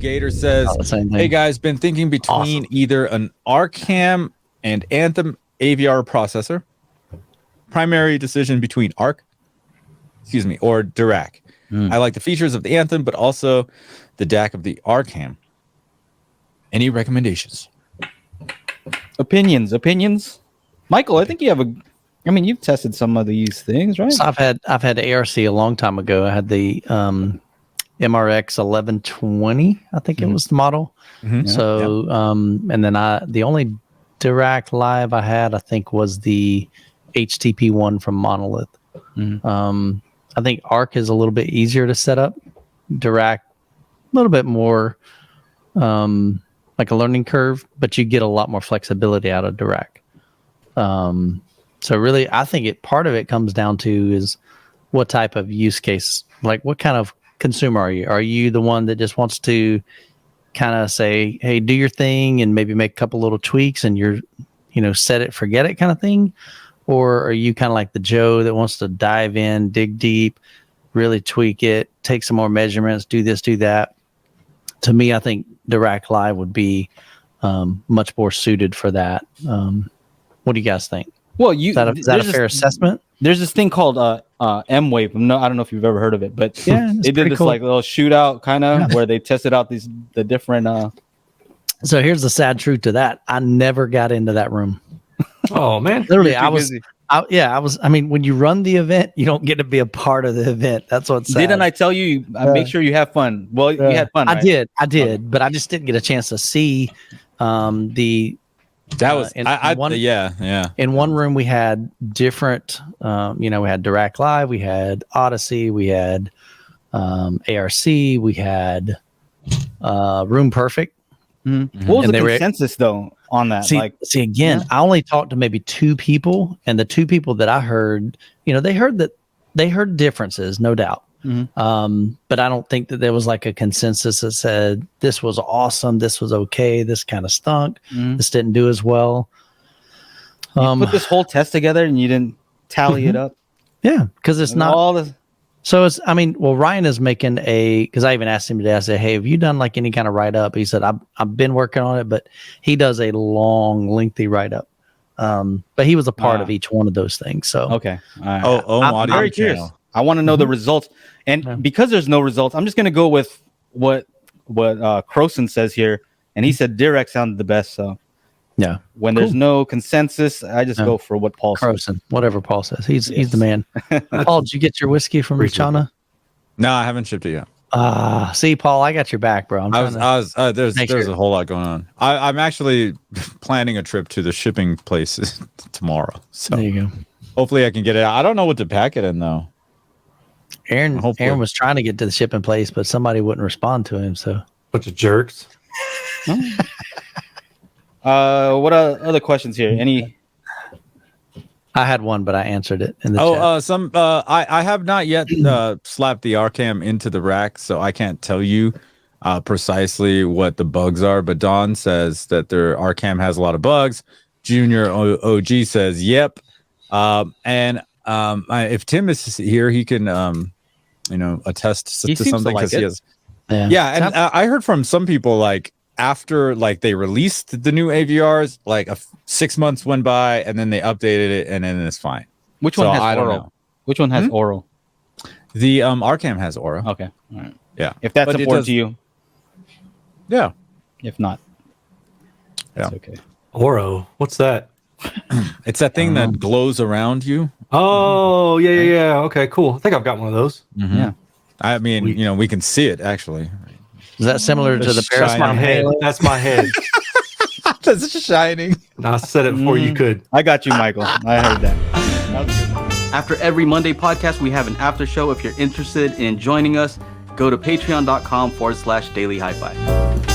Gator says, "Hey guys, been thinking between either an Arcam and Anthem AVR processor. Primary decision between or Dirac. I like the features of the Anthem, but also the DAC of the Arcam. Any recommendations?" Opinions. Michael, I think you have you've tested some of these things, right? So I've had ARC a long time ago. I had the MRX 1120, I think it was the model. So and then the only Dirac Live I had, I think, was the HTP one from Monolith. I think Arc is a little bit easier to set up. Dirac, a little bit more like a learning curve, but you get a lot more flexibility out of Dirac. So really, I think part of it comes down to is what type of use case, like what kind of consumer are you? Are you the one that just wants to kind of say, hey, do your thing and maybe make a couple little tweaks and set it, forget it kind of thing? Or are you kind of like the Joe that wants to dive in, dig deep, really tweak it, take some more measurements, do this, do that? To me, I think Dirac Live would be much more suited for that. What do you guys think? Well, is that a fair assessment? There's this thing called M-Wave. I don't know if you've ever heard of it, but yeah, they did this cool. Like little shootout kind of where they tested out the different. So here's the sad truth to that: I never got into that room. Oh man, literally, I was. I mean, when you run the event, you don't get to be a part of the event. That's what's sad. Didn't I tell you? Make sure you have fun. Well, you had fun. Right? I did, but I just didn't get a chance to see the. That was in one room we had different. We had Dirac Live, we had Odyssey, we had ARC, we had Room Perfect. Mm-hmm. What was the consensus though on that? See again, I only talked to maybe 2 people, and the 2 people that I heard, they heard differences, no doubt. Mm-hmm. But I don't think that there was like a consensus that said this was awesome, this was okay, this kind of stunk, this didn't do as well. You put this whole test together and you didn't tally it up. Yeah, because it's not all the. So it's. Ryan is making because I even asked him today. I said, "Hey, have you done like any kind of write up?" He said, "I've been working on it, but he does a long, lengthy write up." But he was a part of each one of those things. So okay. I'm very curious. I want to know the results, and because there's no results, I'm just going to go with what Croson says here, and he said Dirac sounded the best. So yeah, when there's no consensus, I just go for what Paul says. Croson, whatever Paul says, he's the man. Paul, did you get your whiskey from China? No, I haven't shipped it yet. See, Paul, I got your back, bro. There's a whole lot going on. I'm actually planning a trip to the shipping place tomorrow. So there you go. Hopefully I can get it out. I don't know what to pack it in though. Aaron was trying to get to the shipping place, but somebody wouldn't respond to him. So bunch of jerks. What other questions here? Any? I had one, but I answered it in the chat. I have not yet slapped the Arcam into the rack, so I can't tell you precisely what the bugs are. But Don says that their Arcam has a lot of bugs. Junior OG says, "Yep." If Tim is here, he can, attest to something because he has. Yeah, and I heard from some people like after they released the new AVRs, 6 months went by and then they updated it and then it's fine. Which one has Oral? Which one has Oral? The Arcam has Aura. Okay, all right. Yeah, if that's important to you. Yeah. If not, that's okay. Oro, what's that? It's that thing that glows around you. Oh, yeah. Okay, cool. I think I've got one of those. Mm-hmm. Yeah. I mean, we can see it actually. Is that similar to the Paris? That's my head. That's my head. That's shining. I said it before you could. I got you, Michael. I heard that. After every Monday podcast, we have an after show. If you're interested in joining us, go to patreon.com/daily HiFi.